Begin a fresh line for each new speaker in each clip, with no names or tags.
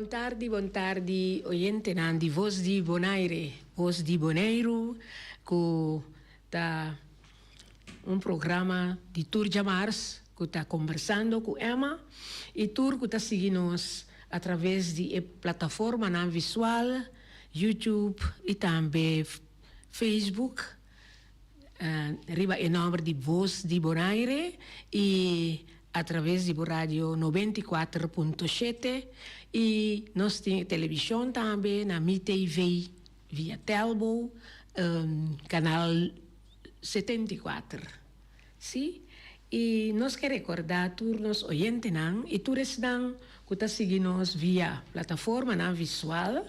Buon tardi, oyente di Voz di Bonaire, Voz di Bonaire, que está programa de Turja Mars, que está conversando com Emma, e Tur que está seguindo nos através de plataforma na visual, YouTube e também Facebook, riba em nome de Voz di Bonaire e através de rádio 94.7 e nós temos televisão também na MiTV via Telbo, canal 74. Sim? E nós queremos recordar turnos oyentes e todos que estão seguindo via plataforma na visual,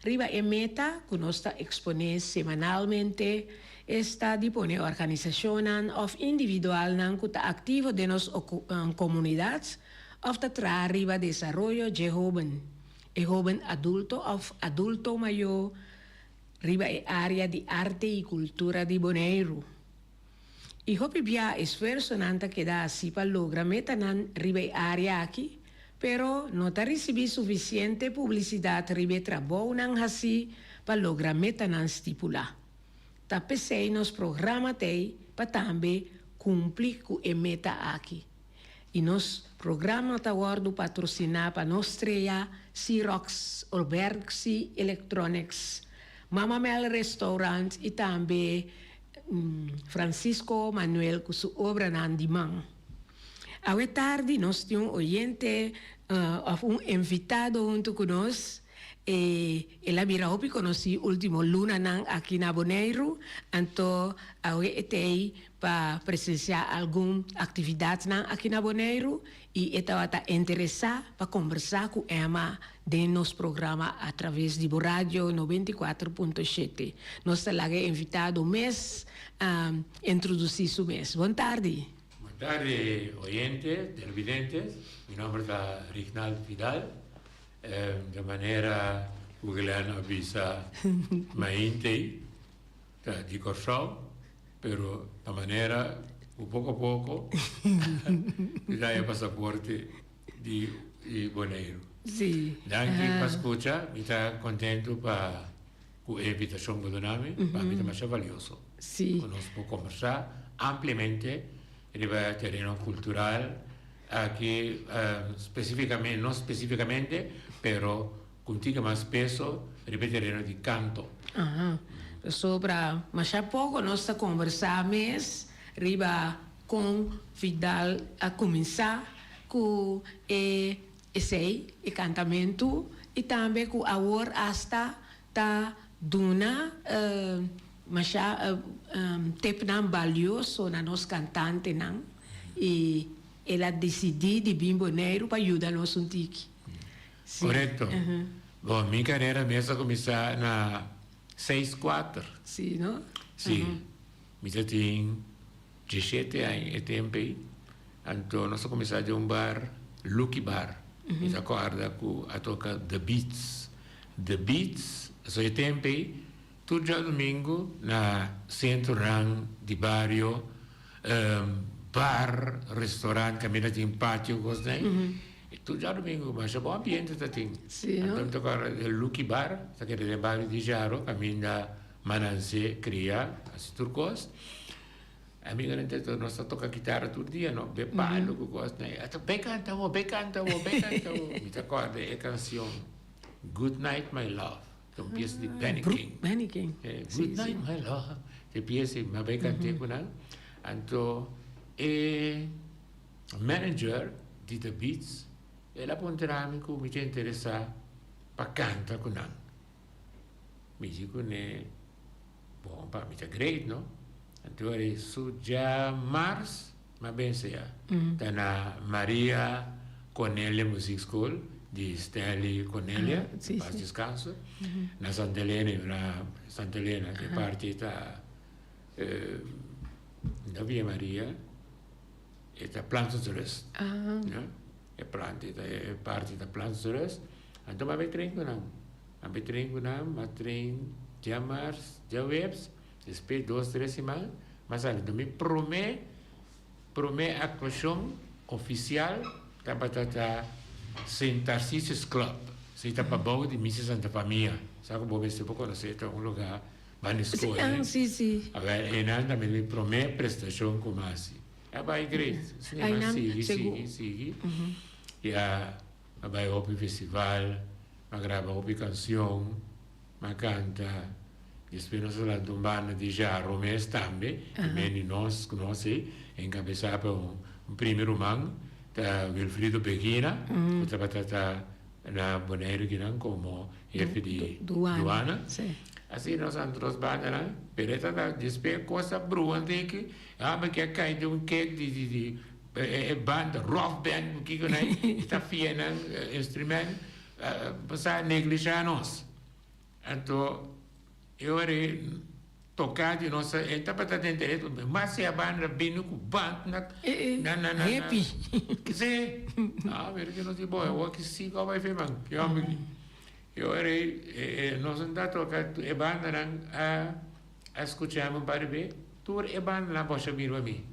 riba e meta que nós está exponer semanalmente está dispone organização ou individual que está ativo de nossa comunidade ou está arriba desenvolvimento de jovem adulto ou adulto maior riba e área de arte e cultura de Bonaire. E hopi bia esforço nanta que dá assim para lograr meta nan riba e área aqui, pero não está recebendo suficiente publicidade riba trabalho nan assim para lograr meta nan estipular. Ta pensei nos programa tei para também cumprir com a meta aqui. E nos programa tá guardo patrocinar para nós estreia Xerox, Albergsi Electronics, Mama Mel Restaurant e também Francisco Manuel com sua obra Nandimang. Awe tarde nós temos oyente, invitado junto conosco. Ela mira hopi conosci último luna aqui na Bonaire, então awe etei para presenciar alguma atividade aqui na Bonaire e estava interessada para conversar com Emma de nosso programa através de rádio 94.7. Nós estamos invitado mês a introduzir o mês. Boa tarde.
Boa tarde, oyentes, televidentes. Meu nome é Rinaldo Vidal. De maneira que ele avisa mainte di corso, pero da maneira que pouco a pouco dá o passaporte de Bonaire.
Sim.
Danke para escutar, me está contente para a invitação que donami, para mim também é valioso.
Sim.
Conosco conversar ampliamente sobre o terreno cultural. Aqui especificamente, não especificamente, pero contigo mais peso, ripeteremo di canto.
Sobre, mas há pouco nós estamos a conversar mesmo, riba com Vidal a começar com essay e cantamento e também com a hora hasta ta duna mas tempo não valioso na nossa cantante não e ela decidiu de vir Bonaire para ajudar-nos um tique.
Correto. Bom, minha carreira mesmo começou na 6-4.
Sim, não?
Sim. Eu tinha 17 anos e tempo. Então, nós começamos a bar, Lucky Bar. Me recordo que a toca The Beats. The Beats, so tempo, todo domingo, na centro rang de barrio, bar, restaurante, camminati in patio, così. E tu già domingo, ma c'è buon ambiente da te.
Sì, no?
Andiamo a toccare il Lucky Bar, che è il bar di Giaro, cammina Mananse, Cria, a Turcos. A me hanno detto, non sto toccando chitarra tutto il giorno, no? Be ballo, così. E tu, be cantavo. Mi ricordo la canzone Good Night, My Love, che è un pièce di Benny King.
Benny King.
Good Night, My Love. Che pièce, ma be cantavo con lei. Anto, e manager di The Beats e la ponterami che mi interessa per cantare con lei. Mi dico ne buon pa mi great, no? Anto su già Mars ma ben sia da Maria Cornelia Music School di Stanley Cornelia per descanso na Sant'Elena che partita da via Maria e da Plantenrust. E parte da Plantenrust. Então, eu treino com a treino já Mars, já Webs, depois 2-3 semanas, mas ali, me promete a questão oficial da St. Tarcísio Club. se está para baixo de missa Santa Família, sabe que você pode conhecer um lugar, vai na escola.
Sim.
Agora, ainda me promete prestação como assim. Vai igreja, sigue. E vai ao festival, grava uma canção, canta, depois nós falamos de uma banda de jarro, mas também, que nós conhecemos, encabeçado por primeiro humano, da Wilfrido Pequina, que trabalha na Bonaire, como chefe de Duana. Assim, nós andamos bandas, pereta da despeja coisa brua, que mas que cai de cake de banda, rock band, que está fiando instrumento, passar negligenciar nós. Então, eu era tocar de nossa, então para estar dentro, mas se a banda vindo com banda,
happy.
Que se, ver que não se boa, o que se vai fazer, man, eu era, nós andamos tocar, a banda a escutar um par de tur a banda lá possa vir a mim,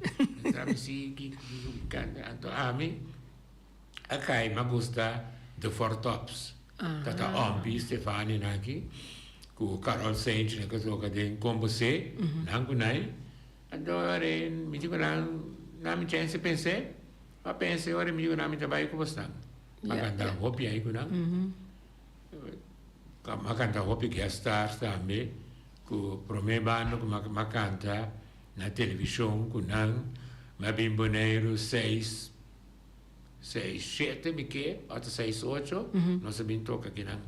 então que canta, então a mim, a cai, mas gosta de Four Tops, tata Ompi, Stefani aqui, com Carol Sainz, que toca de como você, não kunai, então era, me digo não me chance pensei, mas pensei, ora me digo não me trabalho com você, mas cantar roupa aí com ma canta hopi guest stars também, com primeiro bando que ma canta na televisão com não, ma bem boneiro 6, 7 me que, até 6, 8, nós sabemos tocar aqui não.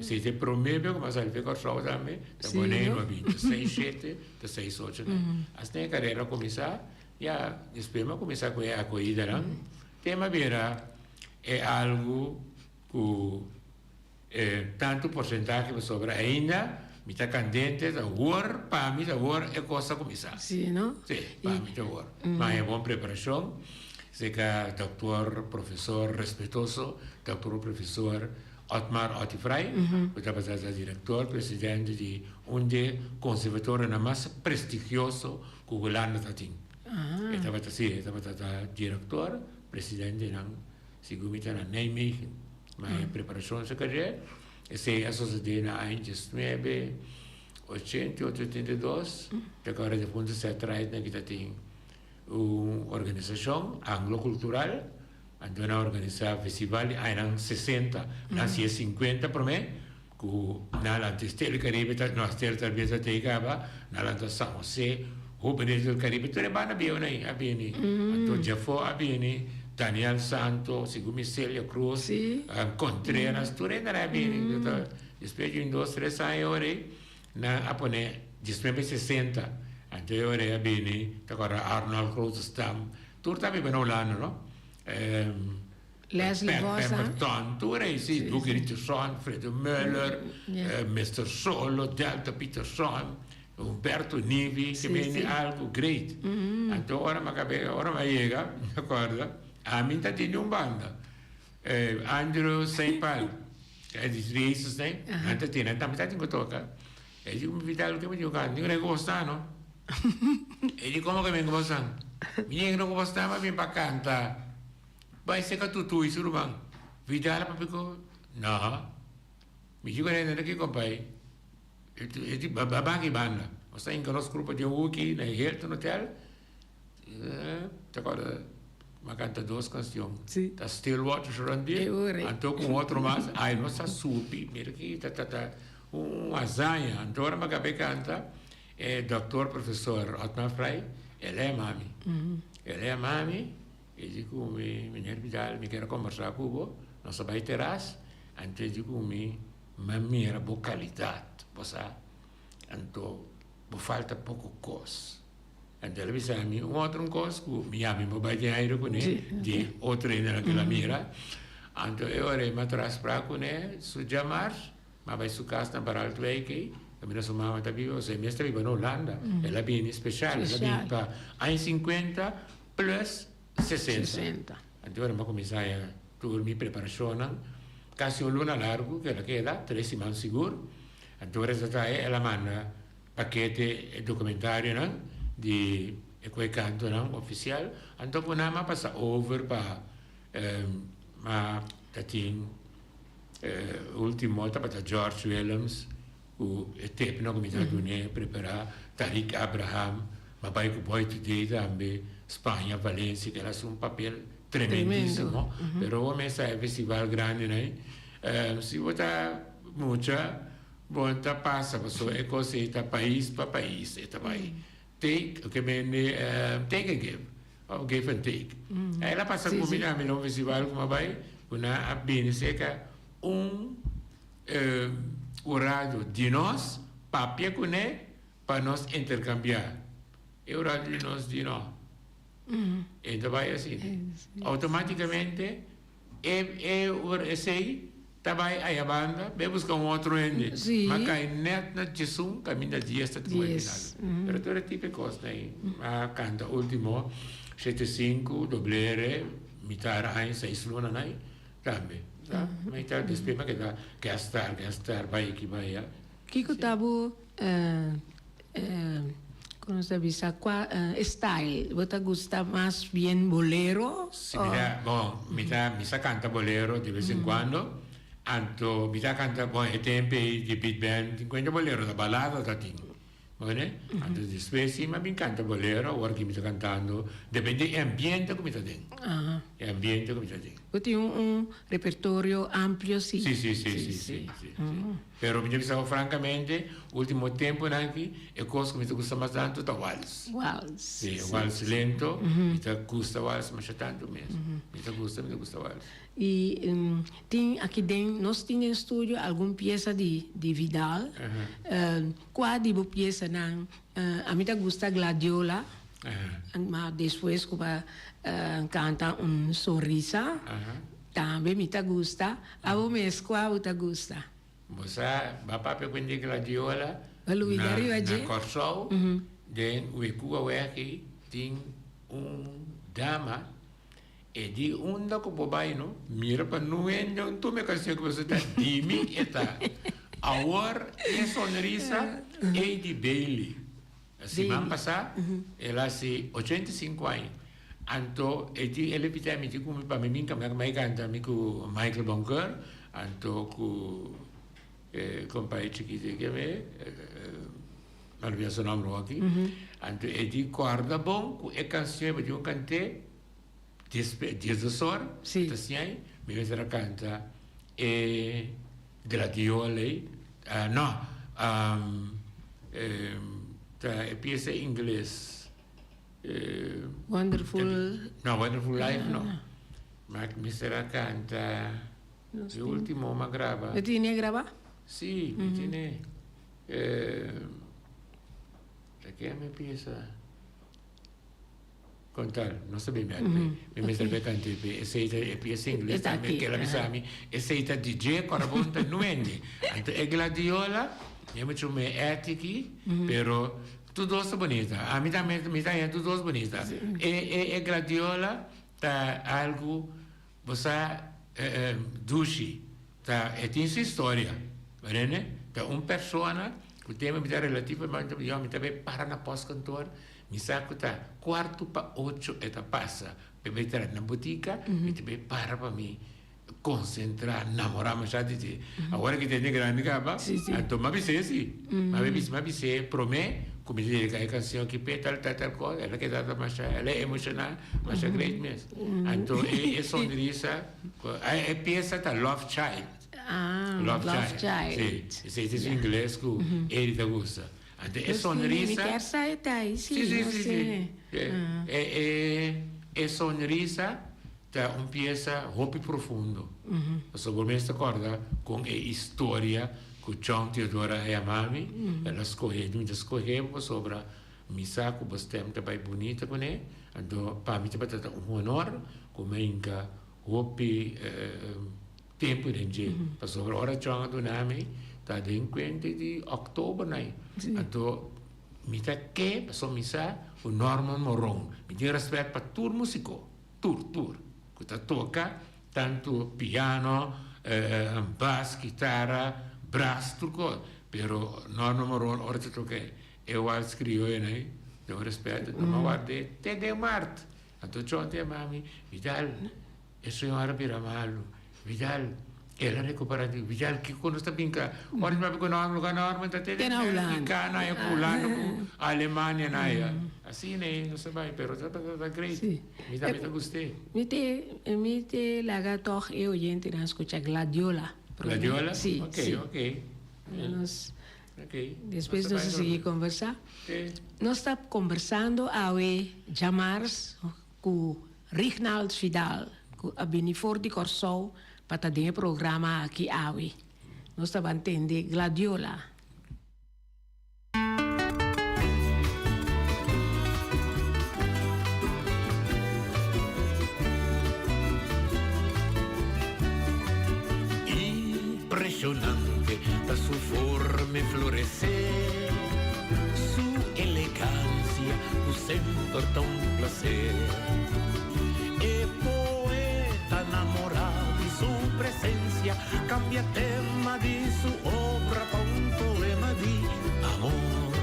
Se é primeiro, mas ele fica só também, tá boneiro ma bem 6, 7, 6, 8 não. Assim a carreira começar, já depois ma começar com a corrida não. Tema vera é algo que tanto porcentagem que sobra ainda, me está candente, para mim, é coisa começar.
Sim, não?
Sim, para mim, mas é boa preparação. Sei que doutor, professor respeitoso, doutor, professor Otmar Otifray, que estava sendo diretor, presidente de conservatório mais prestigioso que o Golanda tem. Estava diretor, presidente, segundo na Nijmegen. Mas preparação se quer essa associação na ANG 82, que agora depois se atrai na que tem uma organização anglo-cultural, então na organizar festival aí 60, nascia 50 para mim, que na Lantistel Caribe, na Lantistel talvez até acaba, na Lantistel São José, o Benedito do Caribe, tudo é bana bem aí, abini, então já foi abini. Daniel Santos, segundo Célia Cruz, Contreras, tudo ainda bem. Depois de 2, 3 anos, na apone, depois de 60, então eu era bem, agora Arnold Cruzstam, tudo está bem no lado, não?
Leslie Vossa.
Pemberton, tudo aí, sim, Duque Richardson, Fredo Müller, Mr. Solo, Delta Peterson, Umberto Nivi, que vem algo great. Então, ora me chega, acorda? A mim está tendo banda. Andrew St. Paul, é de races, né? Anta tem, também está tendo toca. Ele me vital que me jogar, ninguém gosta, não? Ele como que me gosta? Ninguém não gosta, mas vem para cantar. Vai ser que tudo isso, irmão. Vital para pico? Não. Me diga ainda que compai. Ele babaki banda. Você em nosso grupo de Wookie, na Hilton Hotel. Agora ma canta 2 canções. Tá Stillwater Surrounded. Então com outro mais, ai nossa supi, mira que tá azanha. Então ora magabe canta Dr. Professor Otmar Frey, ele é mami. Ele é mami, e digo menino Vidal, me quero conversar com o nossa vai terás, então digo mami era boa qualidade, você. Então falta pouco coisa. Então ele disse a mim, outro coisa, que me ame, me vai dinheiro com ele, de outra ainda naquela mira. Então eu orei me atrás para com ele, su jamar, mas vai su casa na Baral Tueke, a minha sua mãe está viva, você mesmo vive na Holanda, ela vem especial, ela vem para 50 plus 60. Então eu comecei a dormir preparação, quase luna largo, que ela queda, 3 semanas seguro. Então ela manda paquete documentário, não? De quel canto não oficial, então quando passa over para ma tatin ultimo volta per George Williams e tempo come da dunè prepara Tariq Abraham ma poi today também Spagna Valencia che era un papel tremendissimo però come sai festival grande né si vota mucha volta passa e così da paese per paese e vai take che viene take and give or give and take e la passa come da un festival come vai una abbine seca orario di nos papia con per nos intercambiare e orario di nos di no e vai assim automaticamente e sei tabai aí a banda vai buscar outro ende mas cai net na jesum caminha dia está tudo final pero todo tipo de coisa né a canta último 75 doblere mitar 6 luna né também tá mas tá despema que dá gastar vai que vai
Kiko tabu como se dice style vos te gusta más bien bolero
sí mira mi sa canta bolero de vez en cuando anto mi sa canta poi tempi di big band quando bolero da ballata da ting bene anto di spesi ma mi canta bolero ora che mi sta cantando dipende ambiente come sta dentro è ambiente come sta dentro
Tiene un repertorio ampio, sì.
Sì. Però mi dicevo francamente, ultimo tempo anche, e cosa che mi gusta más tanto da vals. Sì, vals lento, mi gusta vals, ma c'è tanto mesmo. Mi gusta vals.
E aqui dentro, nós temos em estúdio alguma peça de Vidal. Qual de boa peça não? A mim gusta Gladiola. Mas depois como canta Sonrisa também me gusta a você qual te gusta
você papà quindi Gladiola
lui arriva
na corso den we kuwa aqui tem dama e di onda ko babai no mira pa nuendo tu me canção que você tá dimi eta awar e Sonrisa e di Bailey semana passada ela se 85 anos anto ele pita mi come pa mi mai canta mi cu Michael Bunker anto cu compai chiquite che me non mi sono nome aqui anto di corda bom e canzone di un cante di sor assim mi vedrà canta e Gladiola no e pieza inglês
Wonderful
Life no ma mi sarà canta l'ultimo ma grava
e tiene grava?
Sì mi tiene perché mi pieza contar non so bene mi serve cantare e sei e pieza inglese perché la misami e sei ta DJ corabonta nuendi e Gladiola io mi ciò me etichi però tudo é bonita a mim é tudo bonita e Gladiola tá algo você dushi tá e tem sua história né tá persona que tem uma vida relativamente eu me também para na pós-cantor mi sa que tá 7:45 e tá passa per mettere na botica e também para mim concentrar namorar mas já dizer agora que tem grande capa então mas você promete come dire che è canzone che peta tal cosa è che data ma è emozionale ma è great mess anto e Sonrisa è pieza da Love Child
Love Child
sì se in inglese e ti gusta anto e Sonrisa sì e Sonrisa da un pieza hobby profondo sicuramente ricorda con storia con John Teodora e a mami ela escorreva sobre misa com bastante bem bonita com ele então para mim é um honor como ainda houve tempo de gente para sobre hora John do nome está em 20 de outubro né então mita que passou misa o Norman Moron me tem respeito para todo músico tour que toca tanto piano bass chitarra braço turco pero Norman Moron ora tutto che eu scrivo né devo rispetto ma guarda te de Marte tanto ciò te mami Vidal e signora Piramalo Vidal Ela recuperati vijal ki kono sta pinka oris ma kono amlo kana arma ta te kana ya kulano ku Alemania na ya así ne no sabai pero ta great mi ta guste
mi te laga toch e oyente na escucha Gladiola.
Gladiola?
Sí,
ok, ok.
Después nos seguimos conversando. Nós está conversando awe Jamars com Rinald Vidal, com a Benifor de Corsou, para ter programa aqui awe. Nós está entendendo Gladiola.
Impressionante da sua forma florescer, sua elegância, o sempre tão placer. É poeta namorado e sua presença cambia tema de sua obra para poema de amor.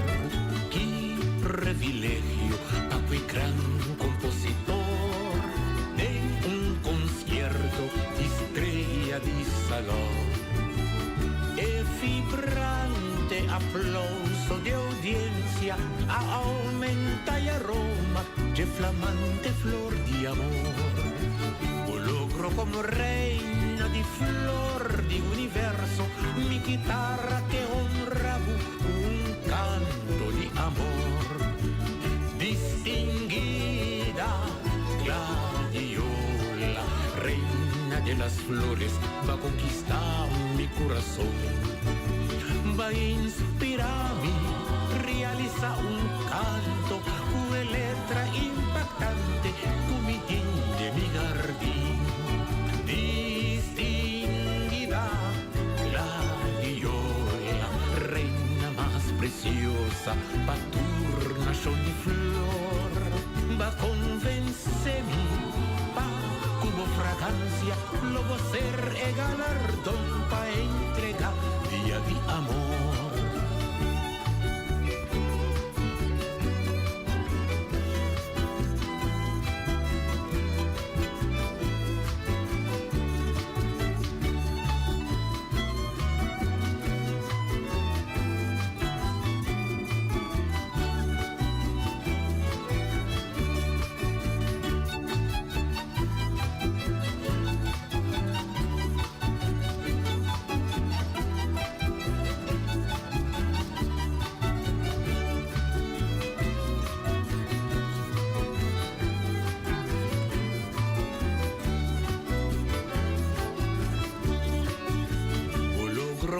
Que privilégio para o grande compositor tem concierto de estreia de salão. E vibrante aplauso de audiencia aumenta y aroma de flamante flor de amor. O logro como reina de flor de universo, mi guitarra que honra un canto de amor. Distinguida Gladiola, reina de las flores, va a conquistar mi corazón, va a inspirarme, realiza un canto, una letra impactante, como de mi jardín. Distinguida Gladiola, reina más preciosa, paturna son de flor, va a convencerme, como fragancia, lo voy a ser el galardón para entregar día de amor.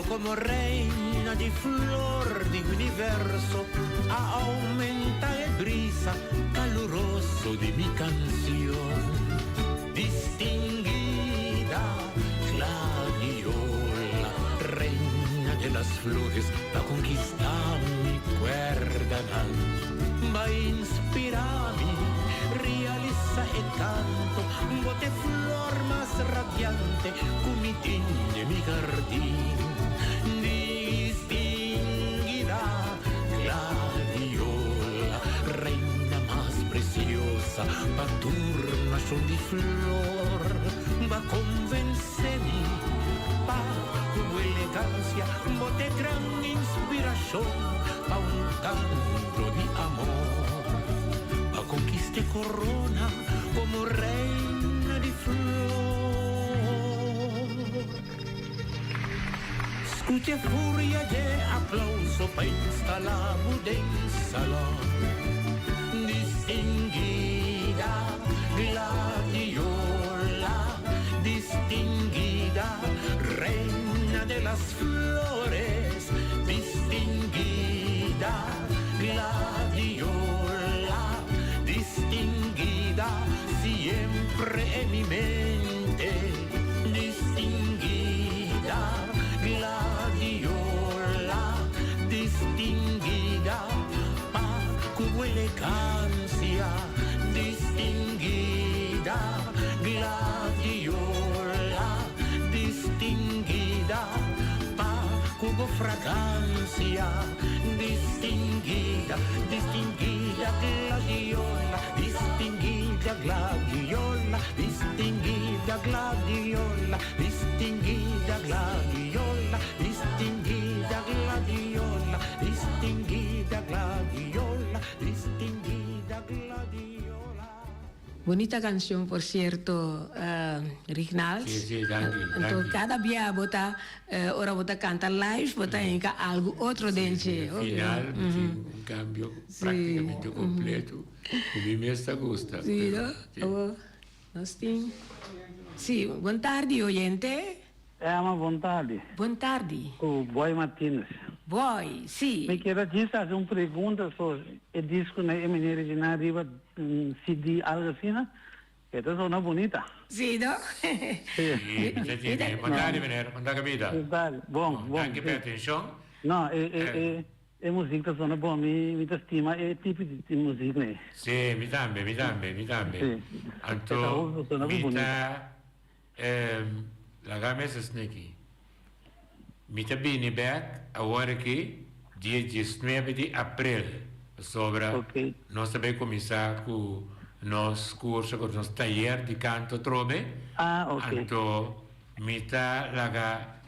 Como reina de flor de universo, aumenta el brisa caluroso de mi canción. Distinguida Gladiola, reina de las flores, va a conquistar mi cuerda, va a inspirarme, realiza el canto, bote flor más radiante, cumitín de mi jardín. Distinguida Gladiola, reina más preciosa, paturna son de flor, va a convencerme, pa tu elegancia, bote gran inspiración, pa un canto de amor, pa conquiste corona como reina de flor. Escute furia de aplauso pa instalar en salón. Distinguida Gladiola, distinguida reina de las flores, distinguida Gladiola, distinguida siempre en mi mente, distinguida Gladiola, distinguida pa tu elegancia, distinguida Gladiola, distinguida pa
Bonita canción, por cierto, Rignals.
Sí, danke.
Entonces, cada día bota, ora bota canta live, bota inca algo otro dentro.
Final, un cambio praticamente completo. Come me sta gusta.
Sì, no? Oh, sì, buon tardi, oyente.
Ma buon tardi.
Buon tardi.
O Boy Martins.
Boy, sì.
Me quero te fazer uma pergunta sobre o disco na maneira de na arriba CD algo assim, né? Que é uma bonita.
Sì, no?
Sì, magari venire, non ho capito.
Bom.
Anche per attenzione.
No, é música sono bom, me stima é tipo de música, né?
Sì, mi dambe.
Sì.
Anto,
sono
mita, la gamesa sneki. Mita bini back, a ora che, dia 19 di aprile, sopra,
Ok.
non sapevo cominciare con nos corso, con nos taller di canto trove.
Ah, ok.
Anto, mita laga,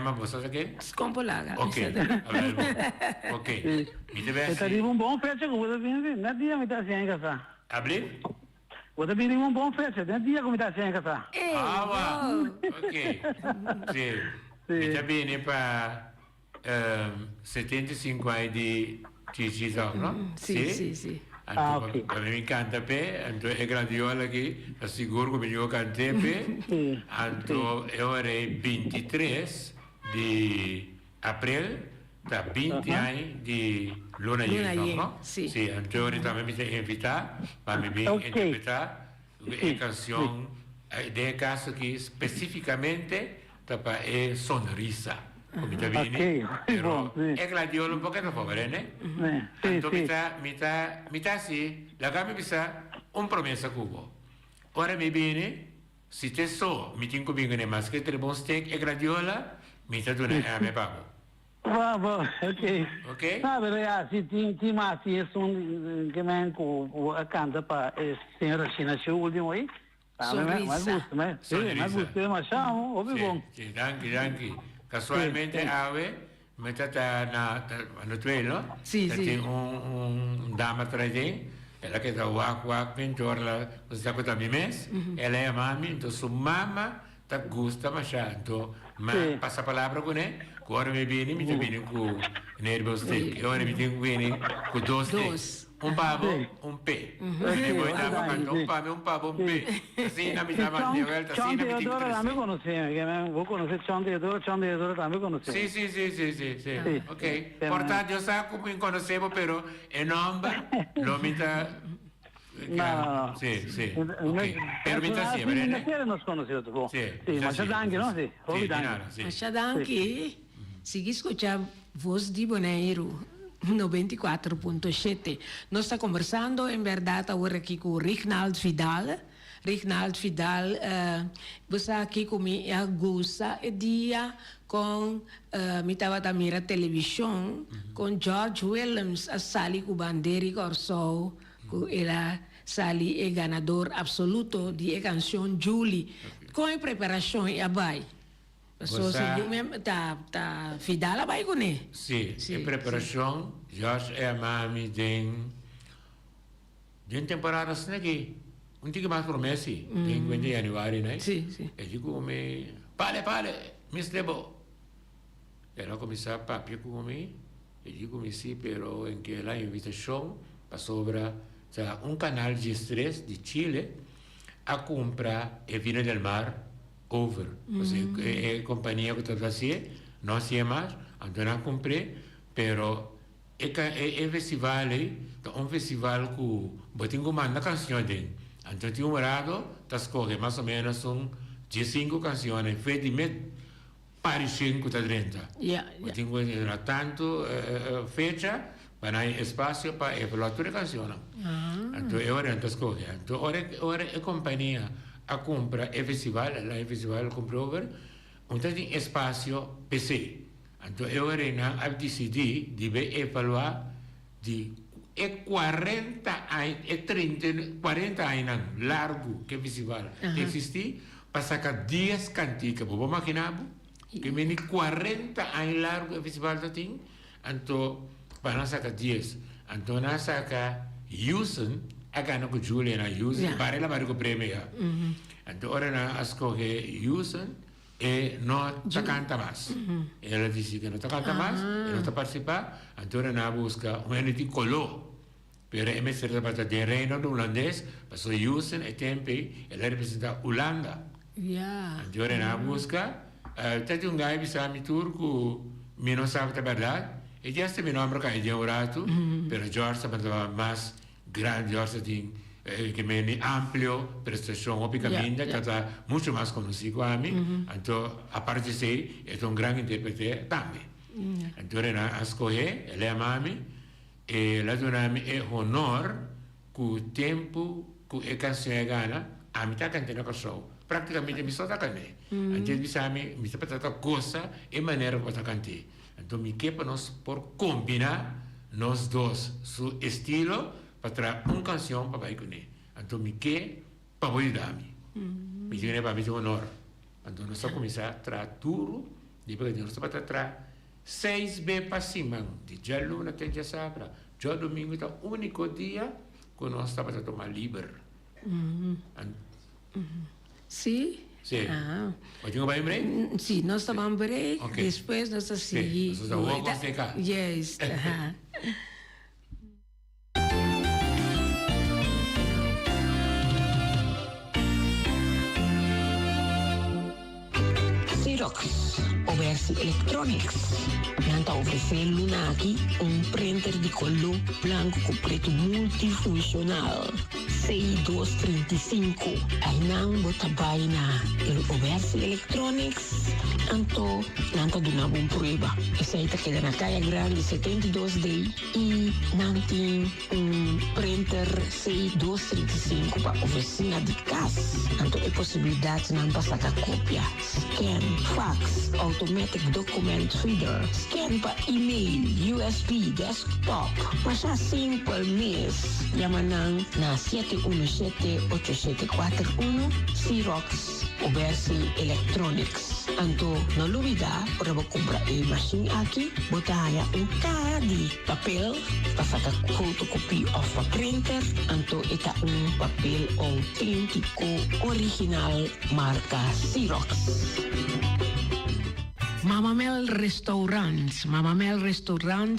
ma posso sapere?
Scompolaga.
Ok, vabbè, ok. Mi deve
E
essere...
arriva un buon pezzo che vuoi venire, na dia mi sta sempre casa.
Abli?
Vuoi venire un buon pezzo, na dia come sta sempre casa.
Ah, wow. Ok. Sì. Mi sta bene per 75 anni di Cici, no?
Sì.
Ok.
A me mi encanta per, anto è gradiola che assicuro che io canto per, anto è ora 23 di aprile, da 20 anni di Luna Yen, no?
Sì.
Sì, anto ora mi mi invita, ma mi interpretare le canzoni, del caso che specificamente è Sonrisa. Come ti vieni? Però è gradiola un pochettino fuori, né?
Sì.
Mità sì, la gamba mi sa un promessa cubo. Ora mi viene, se te so, mi tengo bene le maschere, tre buon steak e gradiola, mi ta tu ne a me pago.
Bravo, ok.
Ok?
Sabe, ragazzi, ti matti sono che manco accanto per signora Cina c'è ultimo aí.
Sonrisa.
Ma gusto, ma siamo, ovvio.
Sì, danke. Casualmente ave, metà na tuelo,
Sì.
un dama tra te, e la che da wak pintor sta con mi mes, e lei mami, to su mamma, ta gusta ma shanto, ma passa palabra con lei, ora mi vieni, mi vieni con nervo stick, e ora mi vieni con due stick. Un pavo, un pe. E poi un pavo, un pe. Sì, non mi dava di volta, sì, non mi
Teodoro la me conosceva, che voi conoscete John Teodoro la me conosceva.
Sì. Ok. Portato sacco mi conoscevo però e non lo mi da
No.
Sì. Ok. Per mi da sì,
bene. Non conoscevo tu. Sì, ma c'è anche, no? Sì.
Ma c'è anche, si escucha voz di Bonaire. 94.7. Noi stiamo conversando in verità ora qui con Rignald Vidal. Rignald Vidal sta aquí con mi gusta e dia con mi stava da mira televisione con George Williams a sali con banderi corso e la sali e ganador assoluto di canzone Julie con preparazione a bai. So, se io mi ta fidala vai con ne?
Sì, in preparazione, Josh e mami den temporada snegi. Un tic ma promessi, in 20 januari, né?
Sì.
E dico come pale, mi slebo. E allora comincia a papia come e dico mi sì, però in che la invitazione pa sopra c'è un canale G3 di Cile a compra e vino del mar over, è compagnia che tutta si non si è mai, andrà a comprare, però è festival, un festival che botingo manda canzoni, anche ti un rado, ta scorre más o menos son 15 canzoni, fai di me pari 5 da 30. Botingo era tanto fecha, ma hai spazio per evaluare le canzoni. Anche ora ta scorre, ora è compagnia a compra e festival compra over un tanto spazio PC anto e ora ha deciso di evaluare di 40 anni largo che festival esiste passa 10 cantiche può immaginare che viene 40 anni largo il festival da ting anto para saca 10 anto na saca usen agano con Giulia na usen, pare la mari con premia. Anto ora na ascoge usen e non ta canta mas. E ela dice che non ta canta mas, e non ta participa, anto ora na busca un entity colò. Per essere da del Reino Olandese, passo usen e tempi e lei rappresenta Olanda. Anto ora na busca, tati un gai bisami turco, mi non sa la verità, e già se mi nombro che è orato, per George andava mas grande, George que me amplio prestação obviamente que está muito mais conhecido a mim então a parte de ser é um grande intérprete também então a escolher ele é mami e lá donami é honor que o tempo que é canção é gana a mim está cantando com show praticamente me só está cantando então me está para coisa e maneira que está cantando então me quer para nós por combinar nós dois seu estilo para uma canção para vai com ele. Então me quer para voi dami. Me diz para mim honor. Então nós começar a tra tudo, depois nós para tra 6 vezes para cima, de já luna até já sabra. Já domingo é o único dia que nós está para tomar livre.
Sim.
Sim. Pode ir bem break?
Sim, nós estamos break. Depois nós seguimos.
Nós vamos ficar.
Yes.
Xerox, Oversi Electronics. Nanta oferecendo aqui printer de color branco com preto multifuncional. C235. Aí não bota baina. Oversi Electronics. Anto, nanta donava prova. Essa aí tá quedando na caia grande 72D e nanti printer C235 para oficina de casa. Anto é possibilidade de não passar a cópia. Scan, fax, automatic document reader, scan para e-mail, USB, desktop. Mas assim por mês, yamanang na 717-8741, Xerox, Oversi Electronics. Anto, na lubida, para comprar a machine aqui, botar cara de papel, para sacar photocopy of a printer. Anto, ita papel autêntico, original, marca Xerox.
Mama Mel Restaurants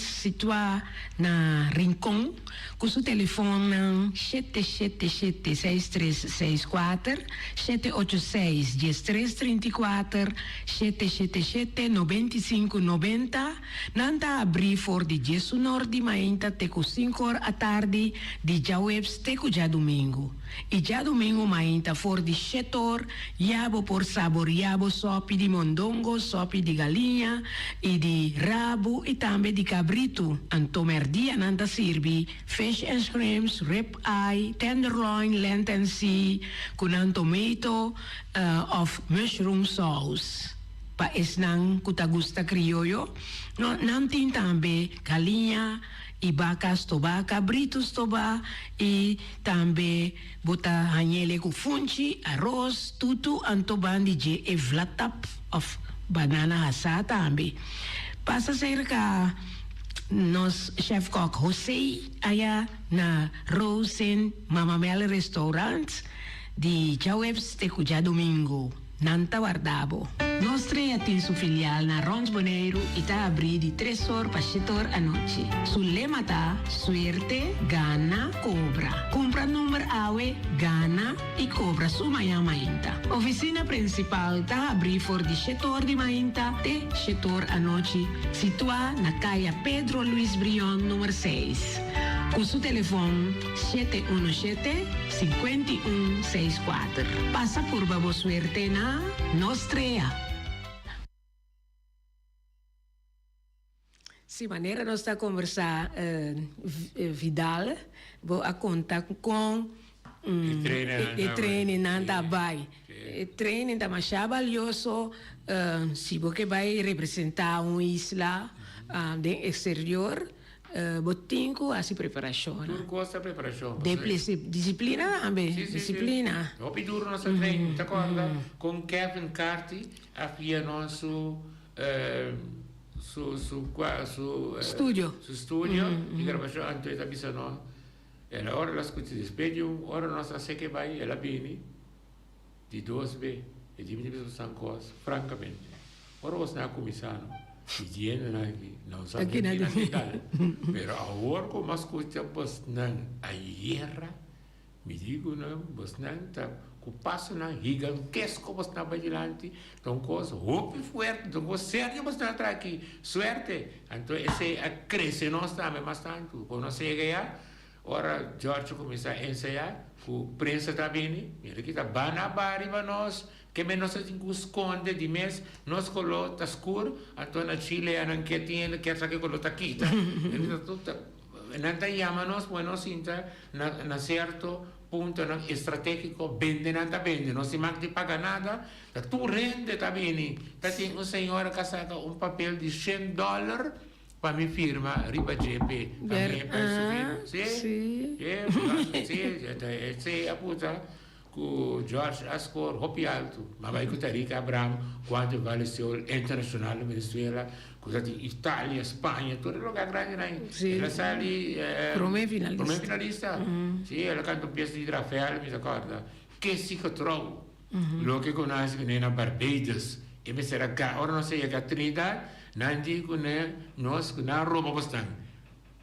situa na Rincon com seu telefone 777-6364 786-1334 777-9590 Nanta abrir for de Jesu Norte Mainta teco 5 horas à tarde de Jawebs teco já domingo e já domingo Mainta for de Chetor Yabo por sabor Yabo sopi de mondongo sopi de galinha e de rabo e também de cabrito. Antomerdia nanta sirvi fish and shrimps, rib eye, tenderloin, lenten sea, con tomato of mushroom sauce. Pa esnang kutagusta criollo, no nantin tambe galinha e vacas toba, cabritos toba e também bota hanhele com funchi, arroz, tutu antoban de e vlatap of banana hasa também. Passa cerca nos chef kok José aya na Rosen Mama Mel Restaurant di Jawebs te cuja domingo. Nanta Guardabo. Nostre atin su filial na Rons Boneiro ita abri di 3 horas para 7 horas a noite. Sulle ta suerte, gana, cobra. Compra numero awe, gana e cobra su maya mainta. Oficina principal ta abri for di 7 horas di mainta te 7 horas a noite. Situa na caia Pedro Luis Brion número 6. Com seu telefone 717-5164. Passa por Babo Suerte na Nostrea. Se maneira nós está a conversar Vidal, vou a contar com treino nanda vai. Treino da mais valioso se você vai representar uma isla de exterior. Botinco a si preparazione.
Turco a preparazione.
Disciplina anche, disciplina.
Dopo duro nostro training, d'accordo? Con Kevin Carty abbiamo su studio. Su studio, di gravazione anche bisogno ela ora la scusi despedium, ora nostra se che vai, ela bene, di 2 e di mi sono cose, francamente. Ora ho snato commissano, di genere anche, non so che in Italia, però ora come ascolta bosnan a iera, mi dicono bosnan que passa na gigantesco você na bailanti, então coisa roupa forte, então coisa séria você na aqui, suerte, então esse a crescer nós também bastante, quando você ganha, ora George começa a ensaiar, o prensa está bem, ele que está banabari para nós, que menos assim que esconde de mês, nós colo tá escuro, então na Chile a não quer tinha, quer saber colo tá aqui, tá, ele está tudo, não tá chama-nos, bueno, sinta, na certo punto estratégico, vende nada vende, não se manca de pagar nada, tu rende, tá bem, tá tem uma senhora que saca papel de $100 para minha firma, Riba GP, para mim é sim, sim, a puta, com George Ascor, Hopi Alto, mas vai com Tariq Abraham, quando vale seu internacional Venezuela, cosa di Italia, Spagna, tutto il lugar grande là.
Sì.
La sali
Prome finalista.
Prome finalista. Sì, la canto pièce di Rafael, mi ricorda. Che si trovo. Lo che conosco che è Barbados e mi sarà ora non sei a Trinidad, non dico ne nos na roba bastante.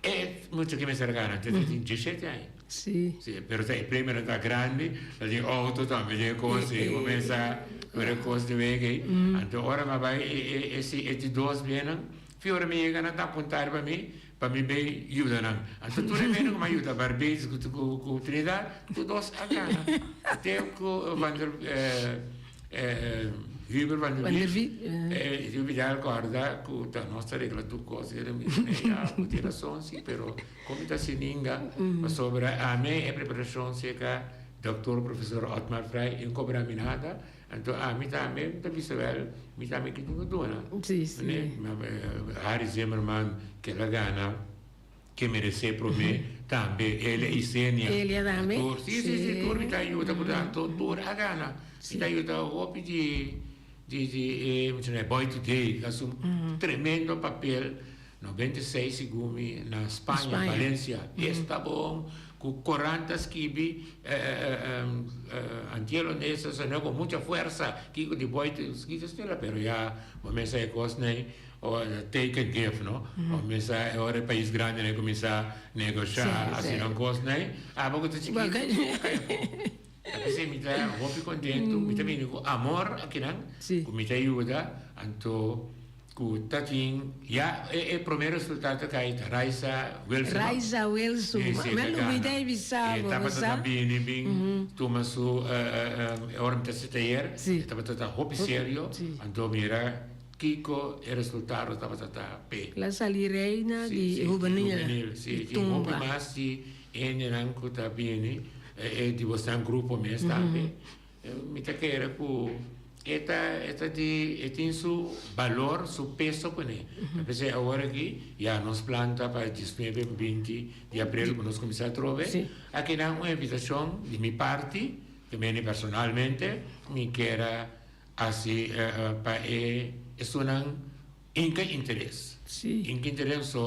E molto che mi sarà garante, 17 anni.
Sì.
Sì, però sai, prima era grande, la di auto, le cose, come sa, quelle cose di veghe, ora ma vai e ti dos viene, fiore mi che da puntare per me bene aiutano. Anche tu ne vieni come aiuta, Barbados, con Trinidad, tu dos a Ghana. Te quando Huber van der Wiel, io vi ricorda che la nostra regola tu cose era la son sì, però come da sininga, ma sopra a me è preparazione che dottor professor Otmar Frey in cobra minata, anto a mi tambe da bisvel, mi tambe che tu dona.
Sì, sì.
Harry Zimmerman che la Ghana che merece per me tambe ele Isenia.
Ele adame.
Sì, tu mi aiuta tanto tu a Ghana. Mi aiuta opi di Boy Today, ha un tremendo papel, 96 segumi na Spagna, Valencia, está bom, con 40 skibi, antielo nessa, con mucha fuerza, que de Boy Today, pero ya, comienza a cosne, o take and give, no? Comienza, ora il paese grande, ne comienza a negoziare, assim, non cosne, poco te chiquito, se mi dà un po' più contento, mi dà bene con amore, mi dà aiuta, anto con tatin, ja, e il primo risultato che hai, Raisa Wilson.
Raisa Wilson, ma non mi dai bisavo,
ma sa? Bene, tu ma su, ora mi testa ieri, stava stata hobby serio, anto mira, Kiko, il risultato stava stata P.
La salireina di juvenile.
Sì, i hobby massi, e neanche sta bene. E di vostro gruppo mi stampe mi takere ku eta di su valor su peso pone perché ora che ya nos planta para il 20 di aprile nos comincia a trovare a che una invitazione di mi parti che viene personalmente mi chieda asi pa e suonan in che interesse in che interesse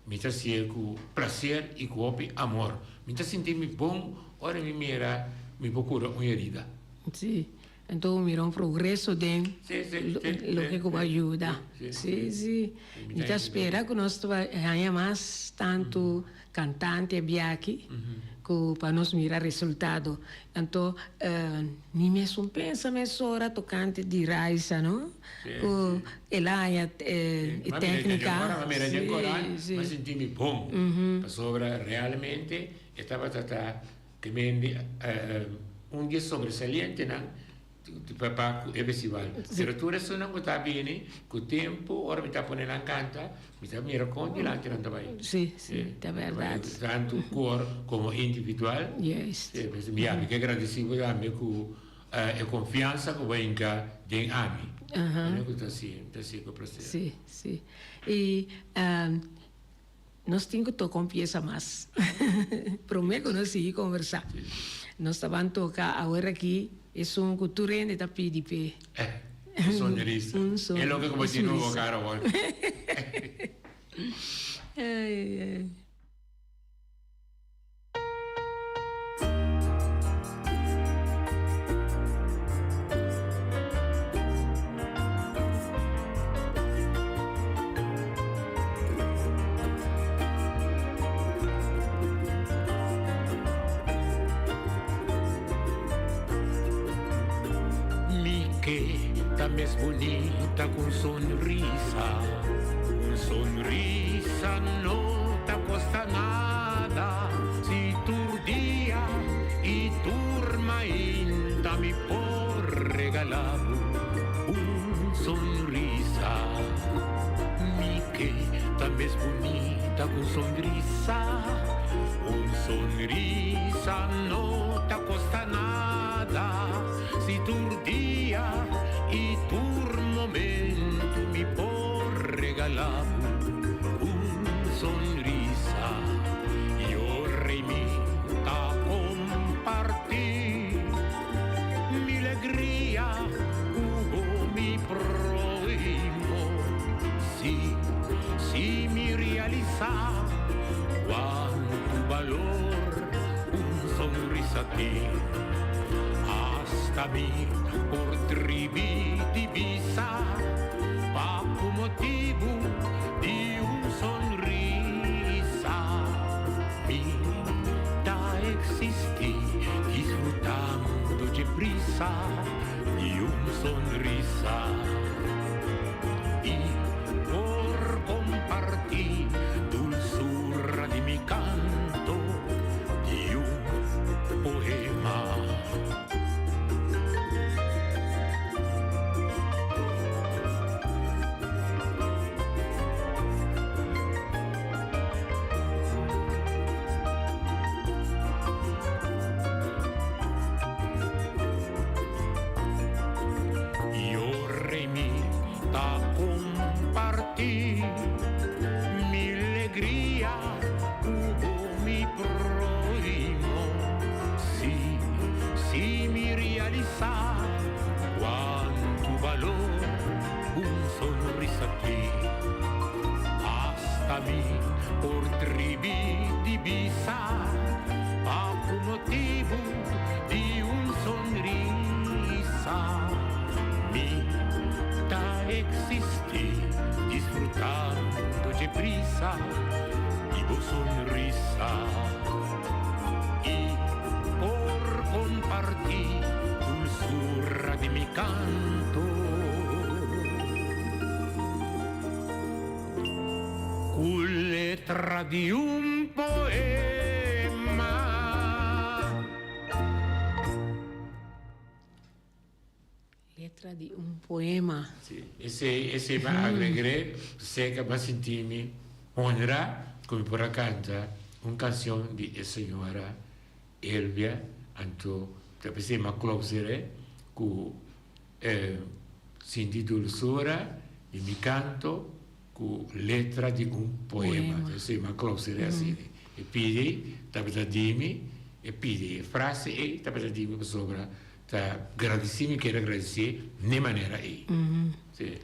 mi tasie ku placer e ku amor mi ta sentirmi buon. Ora mi procura una herida.
Sì, entonces mira un progreso de lo que como ayuda. Sí. Y te espera que nos haya más tanto cantante aquí que para nos mirar resultado. Entonces, ni me son pensa mesora tocante di Raisa, ¿no? El haya técnica.
Ma mira ancora, ma sentimi boom. Sopra realmente estaba tratando che mendi un dia sobresaliente di papà e festival. Se tu adesso non sta bene, con tempo, ora mi sta ponendo in canta, mi racconti l'altro non vai.
Sì, è vero.
Tanto cuore come individuale.
Yes.
Mi amo, che agradecido da me con confianza che vuoi in ami.
Sì. E nós temos que confiança mais. Prometo nós ir conversar. Nós estamos tocar agora aqui é um cultura de tapi di pe.
Un sognerista. È lo che come di nuovo caro vuoi.
también es bonita con sonrisa. Un sonrisa no te costa nada. Si tu día y turma inta mi por regalar un sonrisa. Mi que también es bonita con sonrisa. Un sonrisa no te costa nada. Si tu día y tu momento mi por regalar un sonrisa. Yo remita compartir mi alegría hubo mi prójimo. Si mi realiza cuánto valor un sonrisa a ti. Hasta mí por trivi divisa, bajo motivo di un sonrisa. Vida existí disfrutando de prisa di un sonrisa. Y por compartir dulzura de mi canto di un poema. Mi alegría hubo mi prójimo. Si mi realiza cuánto valor un sonrisa a ti. Hasta mí por trivi divisa, bajo motivo di un sonrisa. Vida existí disfrutando de prisa y vos sonrisa. Y por compartir dulzura de mi canto, con letra di un poema.
Letra di un poema.
Sì, e se va agregare, se che va sentirmi onora come per cantare una canzone di signora Elvia, anto se ma closere con senti dulzura di mi canto con lettera di un poema. Se ma closere assim. E pidi, tapete dimmi, e pidi frase e tapete dimmi sopra. Agradecimi che agradecer de maneira aí. Sì,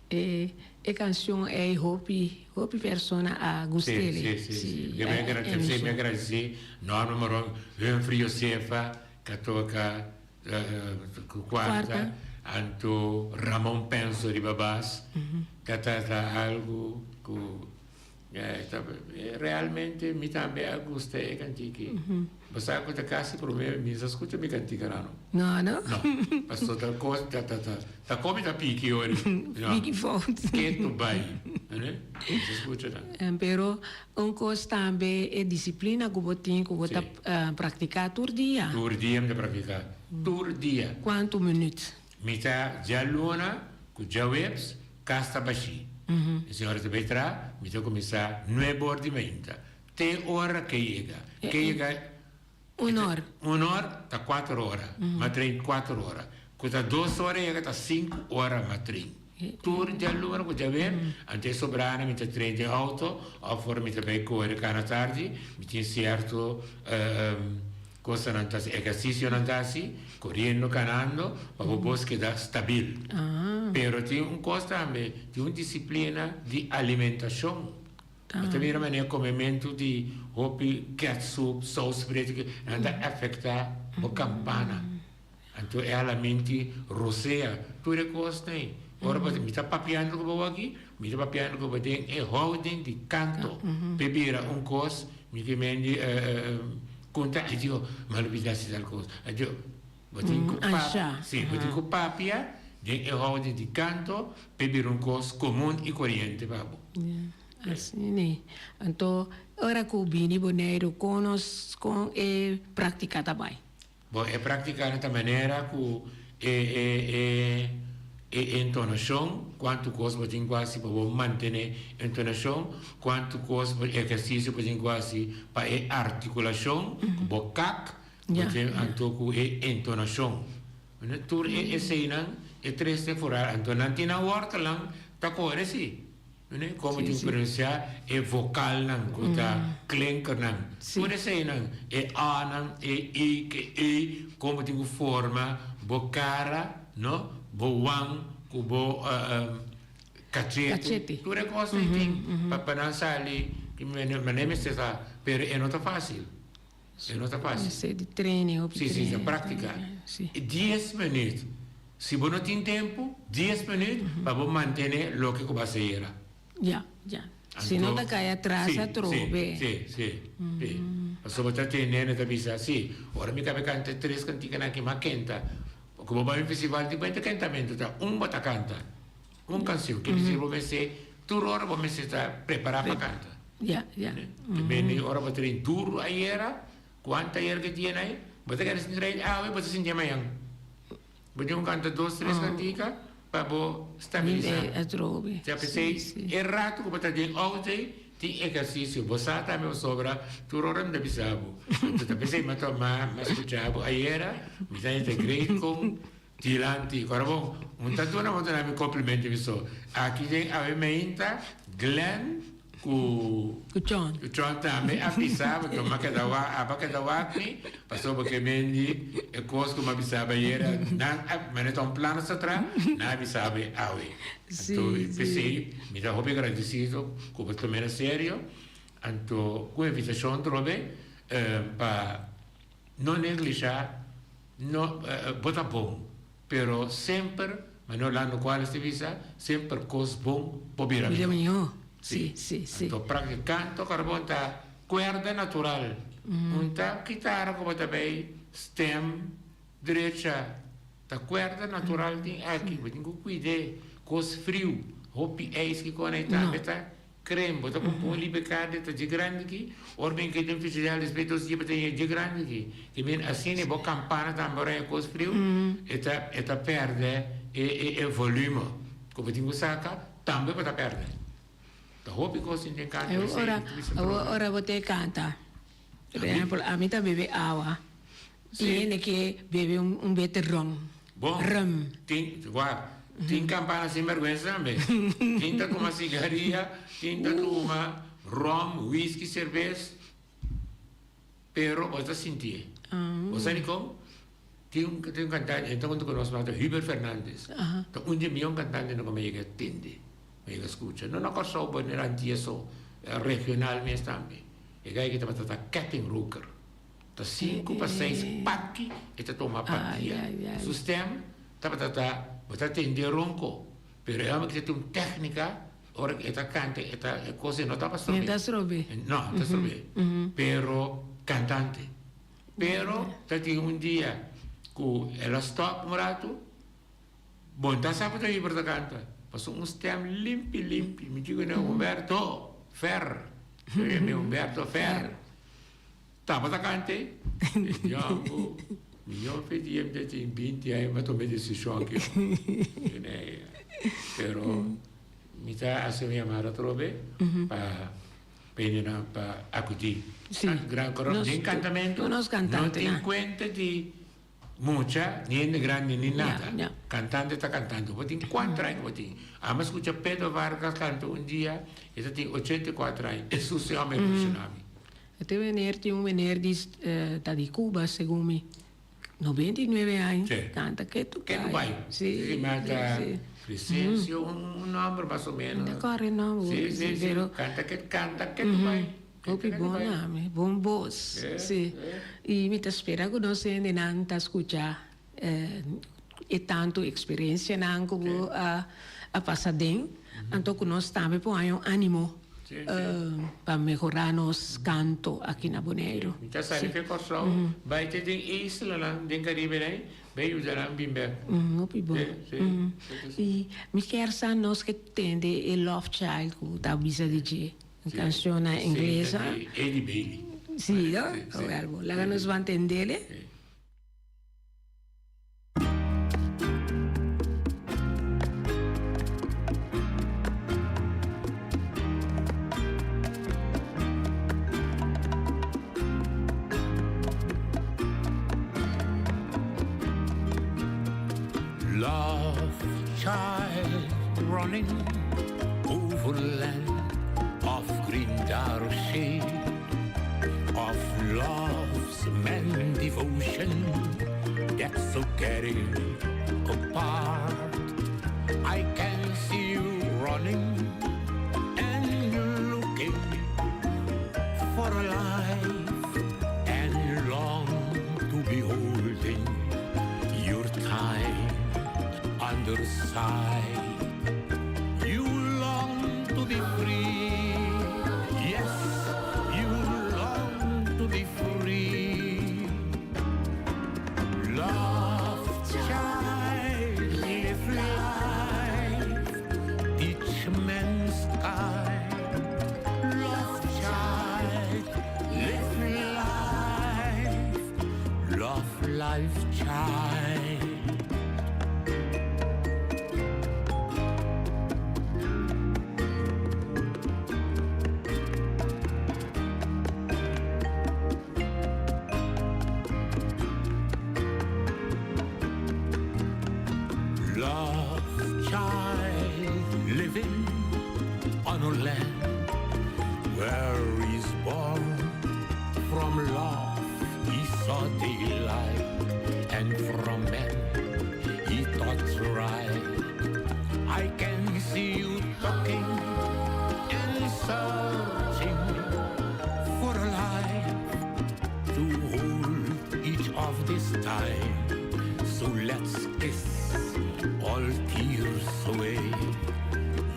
E canção é hopi persona a gostele.
Sì. Mi agradecer, nome numero un frio sefa, que toca quarta, anto Ramon Penso de Babás, que trata algo realmente mi também gusta e cantichi. Basta questa casa per me mi ascolta mi canticano.
No.
No, basta tal cosa ta come da picchi ora.
Picchi forte.
Che tu vai, né? Si ascolta.
Però un cosa também é disciplina que você praticar todo dia.
Todo dia me praticar. Todo dia.
Quanto minutos?
Mita già luna, con già webs, casta baixi. E se ora te vetrà, mi devo cominciare 9 ore di menta. Te ora che llega. Un'ora da 4 ore, ma 4 ore. Questa 2 ore llega da 5 ore ma 3. Tur già luna, con già web, ante sobrana, mi te treni di auto, o fuori mi te vai correre cana tardi, mi ti inserto cosa non tassi, esercizio non tassi, correndo, canando, ma con bosche da stabile. Però ti un costa anche di una disciplina di alimentazione. Ma também a maneira come mento di hopi, ketchup, sauce, che non affetta la campana. Então ela mente rosea, tutte cose. Ora mi sta papiando come aqui, mi sta papiando come tem e holding di canto. Bebira un cos, mi chiamandi conta e dico, ma lo vedassi tal cosa. E dico, Botin com papia, den houden di canto, per un cos comune e corriente, babo.
Assim, né? Então, ora que o Bini Boneiro conosco com e praticar também.
Bom, é praticar da maneira que entonação, quanto coisa você quase para manter entonação, quanto coisa exercício você quase para articulação, bocac, você antoco entonação. Tur cena e três de fora, então não tem na horta lá, tá corre assim. Como de pronunciar é vocal não, tá clenker não. Tur cena é a não, e como de forma bocara, no, boang, kubo cacete. Tur é coisa tem para não sair, que me está, pero é não tá fácil. É não tá fácil.
Isso é de treino,
Sim, é prática. 10 minutos. Se você não tem tempo, 10 minutos para você manter o que você era.
Já. Se não está cair atrás, a trove.
Sim. Se você está tendo a visa, sim. Ora, me cabe cantar 3 cantigas aqui, mas canta. Como vai no festival, de 20 cantamentos, bota canta. Uma canção, que diz você, tu hora você está preparado para cantar.
Já.
Bem, ora você tem duro aí era, quanta era que tinha aí, você quer se treinar, você se chama yang. Você canta 2, 3 cantigas, para você estabilizar.
É trove.
Já pensei, é rato que você tem hoje, tem exercício, você está me sobra, tu hora não deve saber. Então pensei, mas escutava, aí era, me dá integrei com Tilanti, agora bom, tanto não me complemento isso. Aqui tem a meinta, Glenn, o John também avisava que uma cada wakni, passou porque mendi é coisa como avisava era, mas então plano se tra, não avisava awe. Então pensei, me dá hobby agradecido, como também é sério, então com a invitação trove para não negligenciar, não botar bom, pero sempre, mas não lá no qual se visa, sempre coisa bom para vir a mim.
Sì.
Então, praticando, carbon ta cuerda natural. Unta chitarra como também stem direita. Ta cuerda natural tem aqui, mas tenho cuidado, cos frio, hopi eis que conecta, beta creme, bota com libecade ta de grande aqui, or bem que tem festival respeito se beta de grande aqui. Que bem assim é boa campana também é cos frio, eta perde e volume. Como tenho saca, também bota perde.
Ora você canta. Por exemplo, a mim também bebe água. Tem que beber bete rum.
Bom, tem campana sem vergonha também. Tinta com uma cigarrilha, tinta com uma rum, whisky, cerveja. Pero você sentia. Você sabe como? Tem cantante, então quando conosco, Huber Fernandes. Então, dia meu cantante não me atende. Me escuta. Non ho so bene antieso regional me stambi. E gai che tata Captain Rooker. Da 5 pa 6 pacchi e ta toma pacchia. Su stem tata tende ronco. Per amo che tu tecnica ora che ta cante e ta cose non ta passo.
No, ta strobe.
Pero cantante. Pero tati un dia cu ela stop morato. Bonta sabato i per canta. Passou stem limpi, mi dico Umberto Ferr, Umberto Ferr. Tava da cante, io fedi in 20 anni, ma tu vedi si sciocchi. Però mi dà a se mia mara trove, per accudir. Gran corpo di incantamento, non ti cuenta di mucha, niente grande ni nada. Cantante está cantando. Vou ter 4 anos. Ama escuta Pedro Vargas canta um dia, ele tem 84 anos. É sucesso americano.
Até um venerdì di Cuba, segundo me. 99 anos. Canta que tu
vai. Sim, mata Crescencio, um número mais ou menos.
D'accord, não.
Sim. Canta que tu vai.
Buon nome, buon boss. Sì. E mi spera che non sia neanche a ascoltare e tanto esperienza anche a passare. Anto che noi stiamo poi animo per migliorare il nostro canto qui in Bonaire.
Mi sa che forse vai te in isla, in Caribe, bem usarão bimber.
Opi bom. E me quer saber nós que tende e Love Child que tá bisa de je. Canzone inglesa.
Eddie Bailey.
Sì, no? Guarda, la che non si va a intendere.
Love child running over land of green Darcy, of love's man devotion that's so getting apart. I can see you running and looking for a life and long to be holding your time under side. You long to be free. Yes, you long to be free. Love child, live life, teach man's kind. Love child, live life, love life child. Love child living on a land where he's born from love he saw daylight, and from men he thought right. I can see you talking and searching for a life to hold each of this time. So let's kiss all tears away.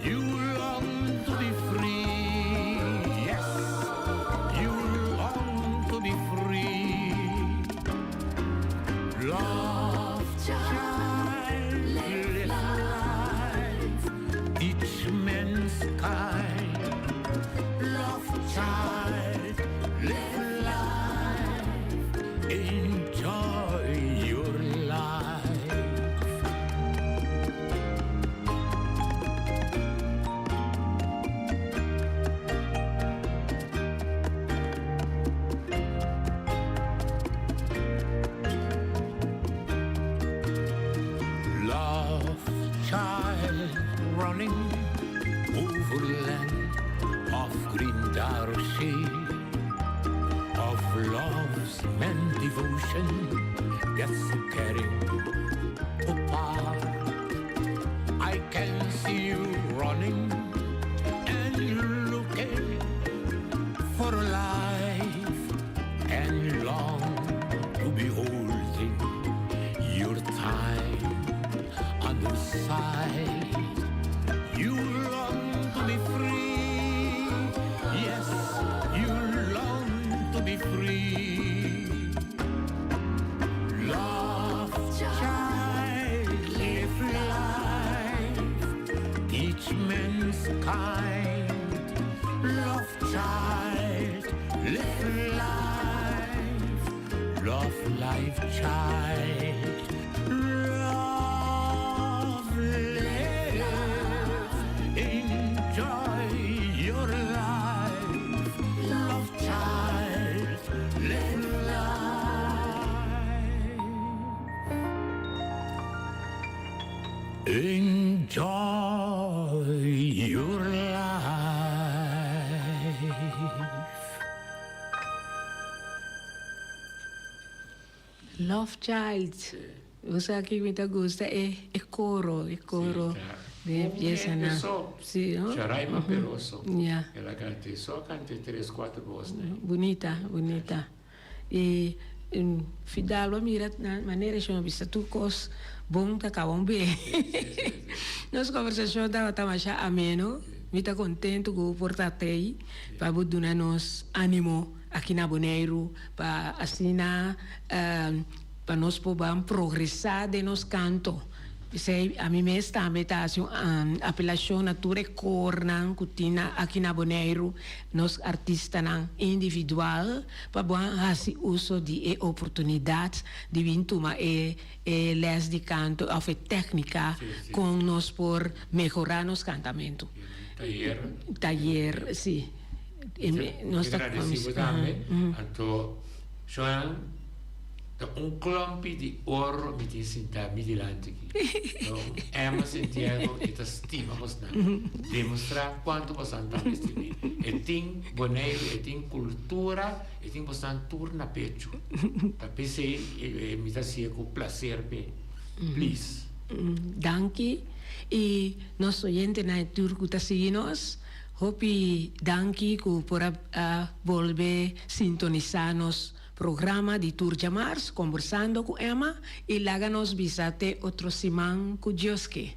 You long to be free. Yes, you long to be free. Love child, live life, each man's kind. Love child, live life, enjoy your life. Love child running over land of green Darcy, of love's man devotion that's carrying apart. I can see you running and looking for a life and long to be holding your time on the side. You long to be free. Yes, you long to be free. Love child, live life, each man's kind. Love child, live life, love life child. Love, live, enjoy your life. Love child, live life. Enjoy your life.
Love Child. Usa che mi gusta è coro,
Sì,
de pieza na. Sì, no?
Charaima Peroso.
Yeah.
E la cante so, cante 3-4 voci.
Bonita, bonita. E fidalo mira na maneira che ho visto tu cos bom ta cavon be. Nos conversação ta masha ameno. Mi ta contento com portatei para buduna nos ânimo aqui na Bonaire para assina para nós poder progressar de nos canto. Sei, a mim mesmo está a meditação, a apelação natura cornan, cutina aqui na Bonaire, nos artistas individual, para fazer uso de oportunidades de vir tomar les de canto, ou técnica, com nós por melhorar nos cantamento. Taller, sim.
Nós agradecemos também, então, João, clumpi di oro mi ti sinta mi dilante aqui. Então, Emma Santiago e ta stima nos demonstrar quanto possiamo investir. E tem Bonaire, e tem cultura, e tem possiamo turna pecho. Ta pensei mi ta sia com prazer pe. Please.
Danke. E nosso oyente na turco ta seguinos. Hopi danke ku por volver sintonizarnos programa de Turja Mars, conversando con Emma y láganos visate otro simán con Dioske.